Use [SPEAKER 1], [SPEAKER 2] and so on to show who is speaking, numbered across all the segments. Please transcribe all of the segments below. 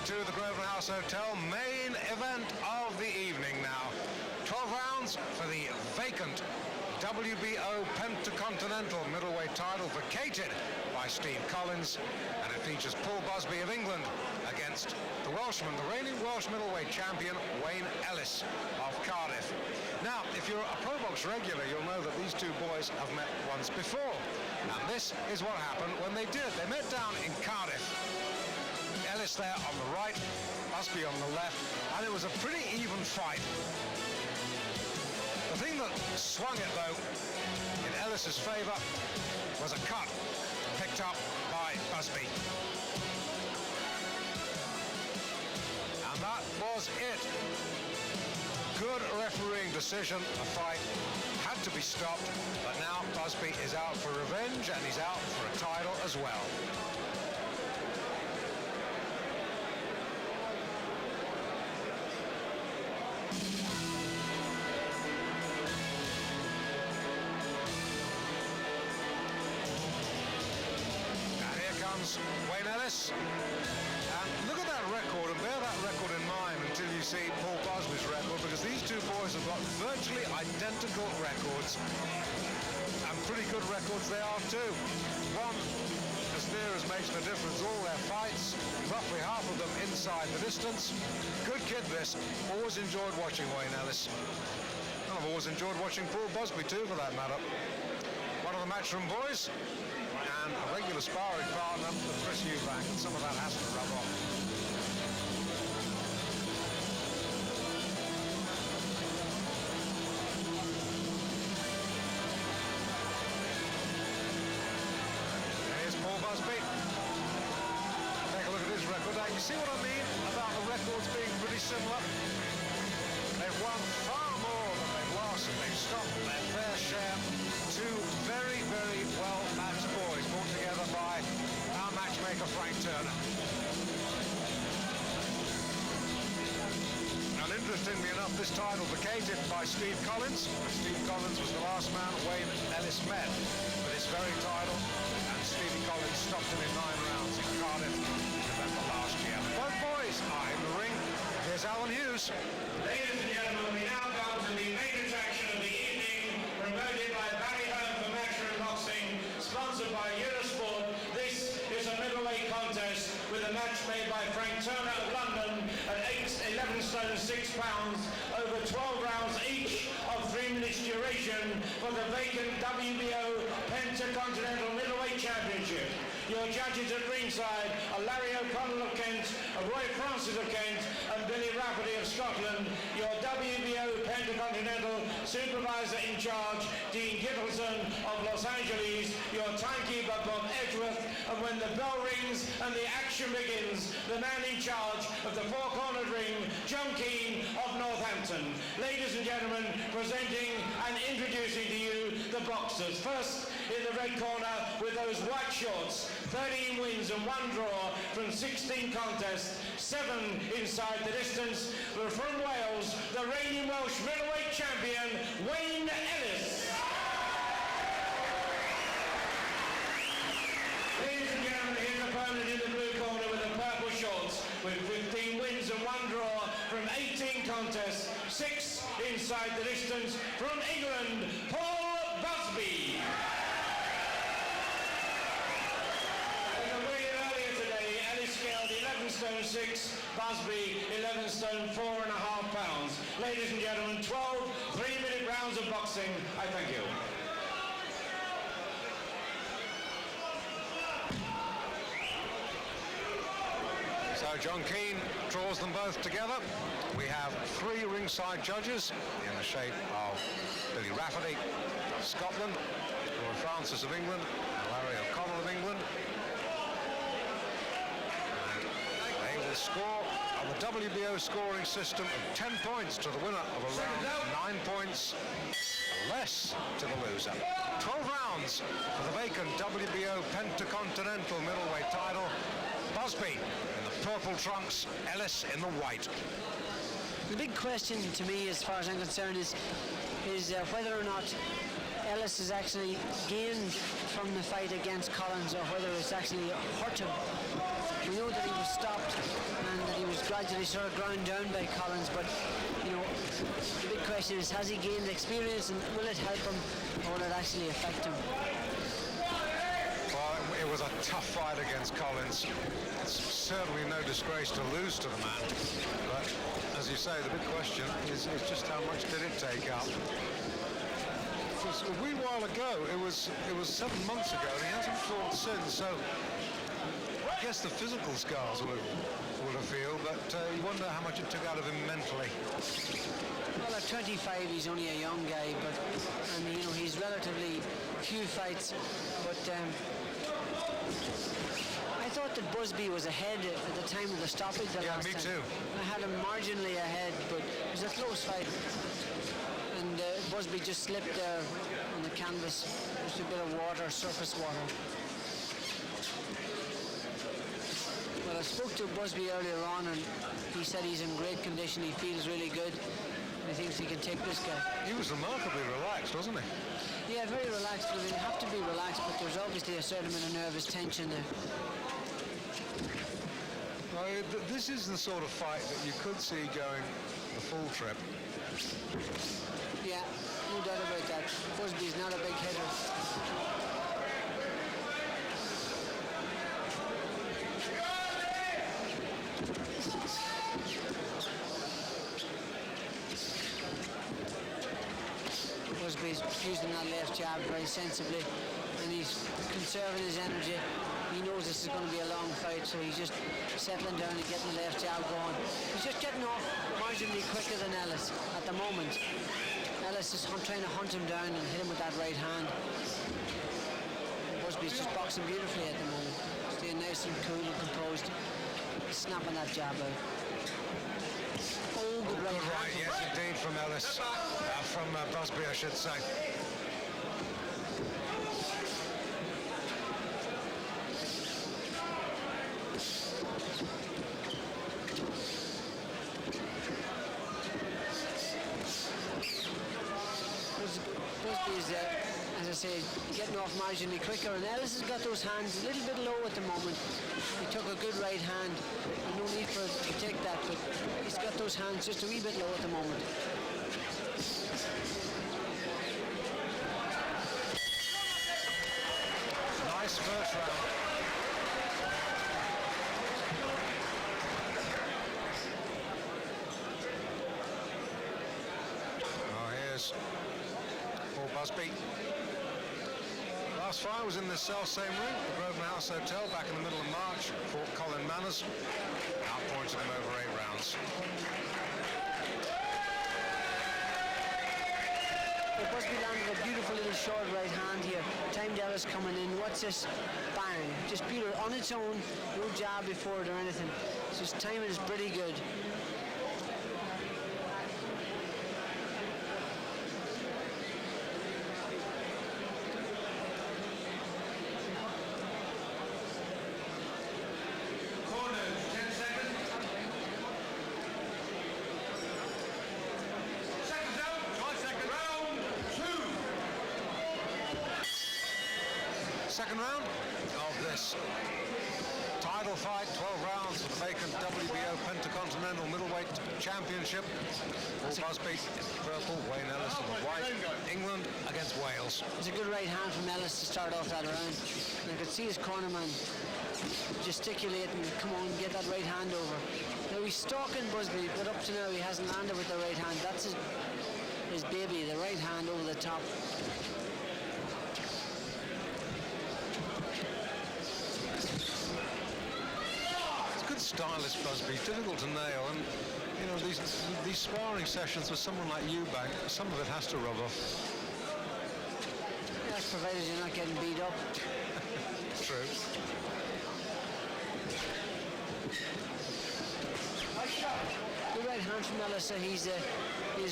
[SPEAKER 1] to the Grosvenor House Hotel. Main event of the evening now. 12 rounds for the vacant WBO Pentacontinental middleweight title vacated by Steve Collins, and it features Paul Busby of England against the Welshman, the reigning Welsh middleweight champion Wayne Ellis of Cardiff. Now, if you're a Pro Box regular, you'll know that these two boys have met once before, and this is what happened when they did. They met down in Cardiff. Ellis there on the right, Busby on the left, and it was a pretty even fight. The thing that swung it, though, in Ellis's favour was a cut picked up by Busby. And that was it. Good refereeing decision. The fight had to be stopped, but now Busby is out for revenge, and he's out for a title as well. Wayne Ellis, and look at that record, and bear that record in mind until you see Paul Busby's record, because these two boys have got virtually identical records, and pretty good records they are too. One as near as makes no difference, all their fights, roughly half of them inside the distance. Good kid this. Always enjoyed watching Wayne Ellis, and I've always enjoyed watching Paul Busby too, for that matter. One of the Matchroom boys, and a regular sparring partner with Chris Eubank, and some of that has to rub off. Here's Paul Busby. Take a look at his record. Now, you see what I mean about the records being pretty similar? They've won far more than they've lost, and they've stopped their fair share. Two very, very well-matched boys brought together by our matchmaker Frank Turner. And interestingly enough, this title vacated by Steve Collins. Steve Collins was the last man Wayne Ellis met for this very title, and Stevie Collins stopped him in 9 rounds in Cardiff in November last year. Both boys are in the ring. Here's Alan Hughes.
[SPEAKER 2] Ladies and gentlemen, we now come to the main attraction of the evening, promoted by Barry Home for Matchroom Boxing, sponsored by Eurosport. This is a middleweight contest with a match made by Frank Turner of London at 11 stone 6 pounds, over 12 rounds each of 3 minutes duration for the vacant WBO Pentacontinental Middleweight Championship. Your judges at ringside are Larry O'Connell of Kent, Roy Francis of Kent, and Billy Rafferty of Scotland. Your WBO Pentacontinental supervisor in charge, Dean Gittleson of Los Angeles. Your timekeeper, Bob Edgeworth. And when the bell rings and the action begins, the man in charge of the four-cornered ring, John Keane of Northampton. Ladies and gentlemen, presenting and introducing to you the boxers. First, in the red corner with those white shorts, 13 wins and 1 draw from 16 contests, 7 inside the distance. From Wales, the reigning Welsh middleweight champion, Wayne Ellis. Ladies and gentlemen, his opponent in the blue corner with the purple shorts, with 15 wins and 1 draw from 18 contests, 6 inside the distance. From England, Paul Busby. Scaled 11 stone 6, Busby 11 stone 4.5 pounds. Ladies and gentlemen, 12 3-minute rounds of boxing. I thank you.
[SPEAKER 1] So John Keane draws them both together. We have 3 ringside judges in the shape of Billy Rafferty of Scotland, Roy Francis of England, and Larry O'Connell of England. Score on the WBO scoring system of 10 points to the winner of a round, 9 points less to the loser. 12 rounds for the vacant WBO Pentacontinental middleweight title. Busby in the purple trunks, Ellis in the white.
[SPEAKER 3] The big question to me, as far as I'm concerned, is whether or not Ellis has actually gained from the fight against Collins, or whether it's actually hurt him. We know that he was stopped and that he was gradually sort of ground down by Collins, but you know, the big question is, has he gained experience, and will it help him, or will it actually affect him?
[SPEAKER 1] Well, it was a tough fight against Collins. It's certainly no disgrace to lose to the man, but as you say, the big question is just how much did it take out. A wee while ago, it was 7 months ago, and he hasn't fought since, so I guess the physical scars will have healed, but you wonder how much it took out of him mentally.
[SPEAKER 3] Well, at 25 he's only a young guy, but and you know, he's relatively few fights, but I thought that Busby was ahead at the time of the stoppage the last time.
[SPEAKER 1] Yeah, me too.
[SPEAKER 3] I had him marginally ahead, but it was a close fight. And Busby just slipped there on the canvas. Just a bit of water, surface water. Well, I spoke to Busby earlier on, and he said he's in great condition. He feels really good. He thinks he can take this guy.
[SPEAKER 1] He was remarkably relaxed, wasn't he?
[SPEAKER 3] Yeah, very relaxed. I mean, you have to be relaxed, but there's obviously a certain amount of nervous tension there.
[SPEAKER 1] Well, this is the sort of fight that you could see going the full trip.
[SPEAKER 3] Yeah, no doubt about that. Busby's not a big hitter. Busby's using that left jab very sensibly, and he's conserving his energy. He knows this is going to be a long fight, so he's just settling down and getting the left jab going. He's just getting off marginally quicker than Ellis at the moment. Ellis is trying to hunt him down and hit him with that right hand. Busby's just boxing beautifully at the moment. Staying nice and cool and composed. Snapping that jab out. Oh, good right hand.
[SPEAKER 1] Yes, indeed, from Ellis. From Busby, I should say.
[SPEAKER 3] Busby's, as I say, getting off marginally quicker, and Ellis has got those hands a little bit low at the moment. He took a good right hand. No need for him to take that, but he's got those hands just a wee bit low at the moment.
[SPEAKER 1] Nice first round. Oh, here's Paul Busby. Last fight was in the self-same ring, the Grosvenor House Hotel, back in the middle of March. Fought Colin Manners, outpointed him over 8 rounds.
[SPEAKER 3] Busby landed a beautiful little short right hand here. Timed Ellis coming in. What's this? Bang. Just beautiful on its own. No jab before it or anything. So his timing is pretty good.
[SPEAKER 1] Second round of this title fight, 12 rounds for the vacant WBO Pentacontinental Middleweight Championship. Paul Busby, purple, Wayne Ellis in the white. England against Wales.
[SPEAKER 3] It's a good right hand from Ellis to start off that round. And I could see his cornerman gesticulating, come on, get that right hand over. Now he's stalking Busby, but up to now he hasn't landed with the right hand. That's his baby, the right hand over the top.
[SPEAKER 1] Stylish Busby, difficult to nail, and you know these sparring sessions with someone like Eubank, some of it has to rub off.
[SPEAKER 3] That's provided you're not getting beat up.
[SPEAKER 1] True.
[SPEAKER 3] The right hand from Ellis, he's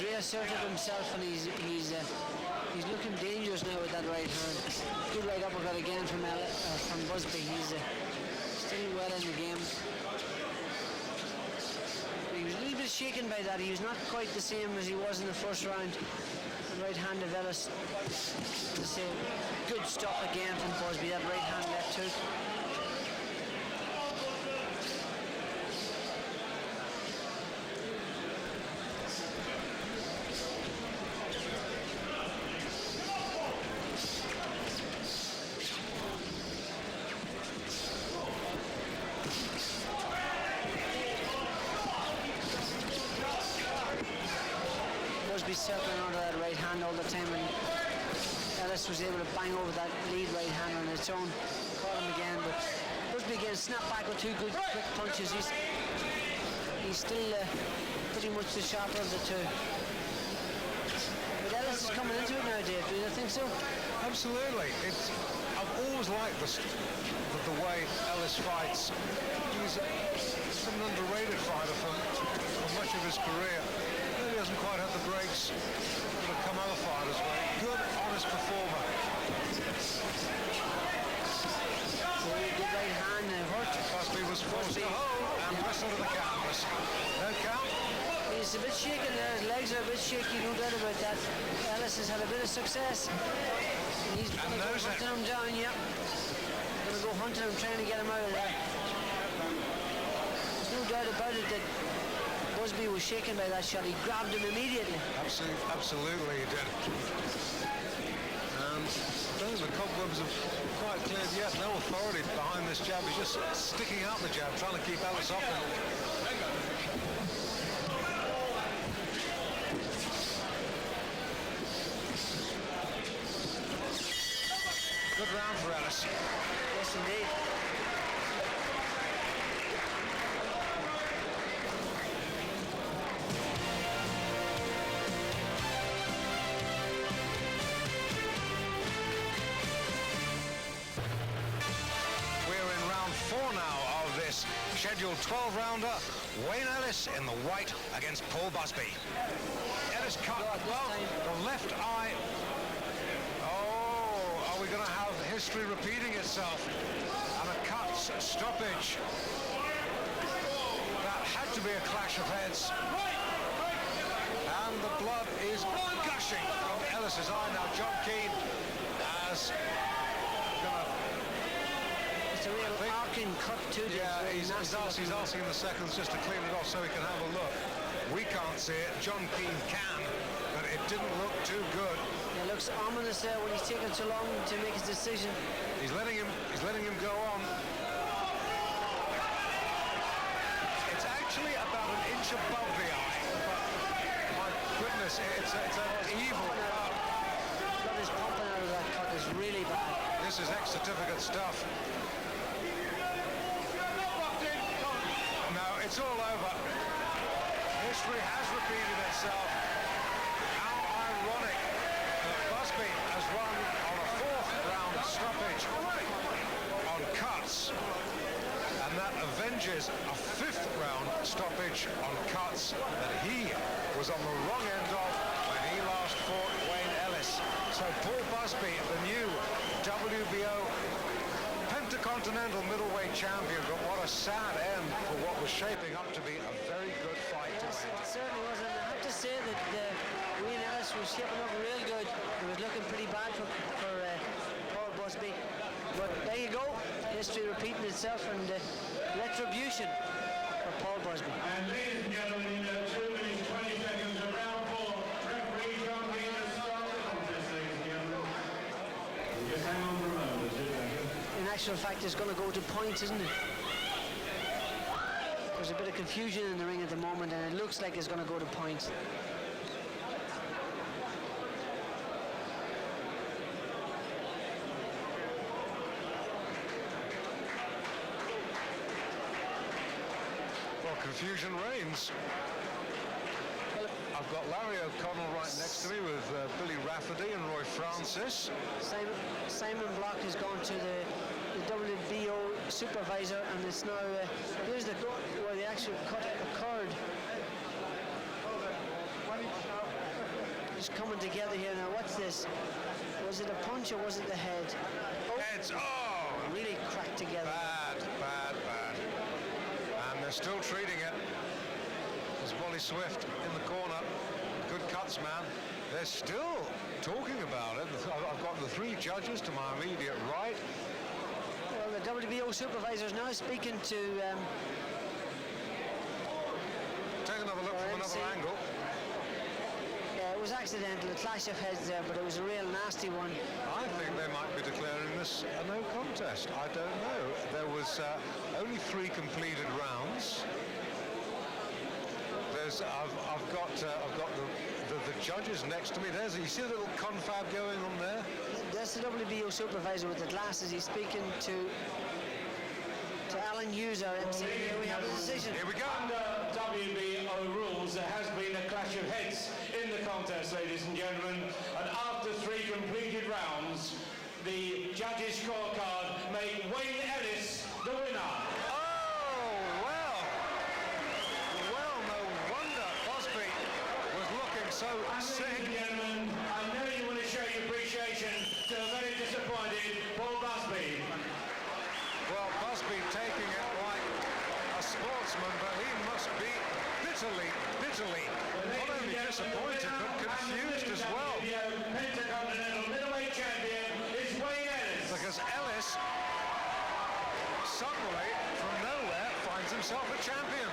[SPEAKER 3] reasserted himself, and he's looking dangerous now with that right hand. Good right uppercut again from Busby. He's still well in the game. He was a little bit shaken by that. He was not quite the same as he was in the first round. The right hand of Ellis. To say, good stop again from Busby. That right hand left hook. Busby circling onto that right hand all the time, and Ellis was able to bang over that lead right hand on its own. Caught him again, but Busby again snapped back with two good quick punches. He's still pretty much the sharper of the two. But Ellis is coming into it now, Dave. Do you think so?
[SPEAKER 1] Absolutely. I've always liked the way Ellis fights. He's an underrated fighter for much of his career. He doesn't quite have the breaks that come other fighters' way. Good, honest performer.
[SPEAKER 3] Good right hand and hurt.
[SPEAKER 1] Busby was forced to hold and wrestle to the canvas. No count.
[SPEAKER 3] He's a bit shaken there. His legs are a bit shaky, no doubt about that. Ellis has had a bit of success. And he's going to go hunting him down, yeah. Going to go hunting him, trying to get him out of there. There's no doubt about it that Busby was shaken by that shot. He grabbed him immediately.
[SPEAKER 1] Absolutely he did. And the cobwebs have quite cleared yet. No authority behind this jab. He's just sticking out the jab, trying to keep Ellis off him. Good round for Ellis.
[SPEAKER 3] Yes, indeed.
[SPEAKER 1] Now of this scheduled 12-rounder, Wayne Ellis in the white against Paul Busby. Ellis cut the left eye. Oh, are we going to have history repeating itself? And a cut stoppage. That had to be a clash of heads. And the blood is gushing from Ellis's eye. Now John Keane has
[SPEAKER 3] It's a real arcing cut to this.
[SPEAKER 1] Yeah, he's asking the seconds just to clean it off so he can have a look. We can't see it. John Keane can, but it didn't look too good.
[SPEAKER 3] It looks ominous there when he's taking so long to make his decision.
[SPEAKER 1] He's letting him go on. It's actually about an inch above the eye, but my goodness, it's an evil cut.
[SPEAKER 3] Blood is pumping out of that cut. Is really bad.
[SPEAKER 1] This is ex-certificate stuff. No, it's all over. History has repeated itself. How ironic that Busby has won on a 4th round stoppage on cuts, and that avenges a 5th round stoppage on cuts that he was on the wrong end of when he last fought Wayne Ellis. So Paul Busby, the new WBO Intercontinental middleweight champion, but what a sad end for what was shaping up to be a very good fight to end.
[SPEAKER 3] It certainly was, and I have to say that Wayne Ellis was shaping up real good. It was looking pretty bad for Paul Busby. But there you go, history repeating itself, and retribution for Paul Busby.
[SPEAKER 2] And ladies and gentlemen, in 2 minutes 20 seconds of round 4, referee John Keane has started the contest, ladies and gentlemen. Just hang on for a moment,
[SPEAKER 3] in actual fact, it's going to go to points, isn't it? There's a bit of confusion in the ring at the moment, and it looks like it's going to go to points.
[SPEAKER 1] Well, confusion reigns. I've got Larry O'Connell right next to me with Billy Rafferty and Roy Francis.
[SPEAKER 3] Simon Block has gone to the WBO supervisor, and it's now here's where the actual cut occurred. Just coming together here now. What's this? Was it a punch or was it the head?
[SPEAKER 1] Heads. Oh,
[SPEAKER 3] really cracked together.
[SPEAKER 1] Bad. And they're still treating it. As There's Wally Swift in the corner. Good cuts, man. They're still talking about it. I've got the three judges to my immediate right.
[SPEAKER 3] Well, the WBO supervisor is now speaking to...
[SPEAKER 1] Take another look from another angle.
[SPEAKER 3] Yeah, it was accidental, a clash of heads there, but it was a real nasty one.
[SPEAKER 1] I think they might be declaring this a no contest. I don't know. There was only 3 completed rounds. I've got the judges next to me. You see the little confab going on there?
[SPEAKER 3] That's the WBO supervisor with the glasses. He's speaking to Alan Hughes, our MC. Here we have a decision.
[SPEAKER 1] Here we go.
[SPEAKER 2] Under WBO rules, there has been a clash of heads in the contest, ladies and gentlemen. And after 3 completed rounds, the judges' scorecard made Wayne Ellis the winner.
[SPEAKER 1] So sick.
[SPEAKER 2] Ladies and gentlemen, I know you want to show your appreciation to a very disappointed Paul Busby.
[SPEAKER 1] Well, Busby taking it like a sportsman, but he must be bitterly, not only disappointed, but confused as well.
[SPEAKER 2] Pentacontinental middleweight champion is Wayne Ellis.
[SPEAKER 1] Because Ellis suddenly, from nowhere, finds himself a champion.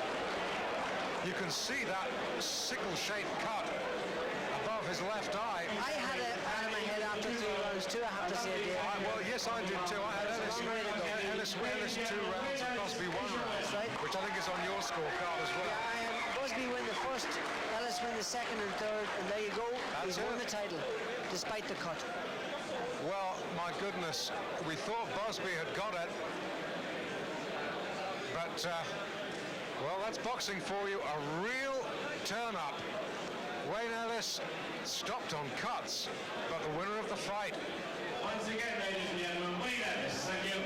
[SPEAKER 1] You can see that sickle-shaped cut above his left eye.
[SPEAKER 3] I had it out of my head after 3 rounds too, I have to say.
[SPEAKER 1] Well, yes, I did too. I had Ellis 2 rounds and Busby 1 round,
[SPEAKER 3] right,
[SPEAKER 1] which I think is on your scorecard as well.
[SPEAKER 3] Yeah, I had Busby win the first, Ellis win the second and third, and there you go. He's won the title, despite the cut.
[SPEAKER 1] Well, my goodness, we thought Busby had got it, but... well, that's boxing for you, a real turn-up. Wayne Ellis stopped on cuts, but the winner of the fight.
[SPEAKER 2] Once again, ladies and gentlemen, Wayne Ellis, thank you.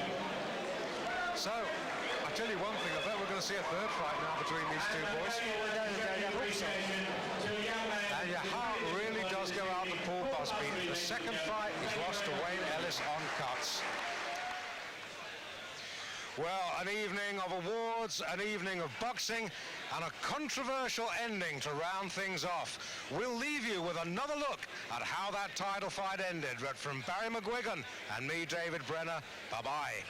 [SPEAKER 1] So, I tell you one thing, I bet we're going to see a third fight now between these two boys. And your heart really does go out to Paul Busby. The second fight, he's lost to Wayne Ellis on cuts. Well, an evening of awards, an evening of boxing, and a controversial ending to round things off. We'll leave you with another look at how that title fight ended. But from Barry McGuigan and me, David Brenner, bye-bye.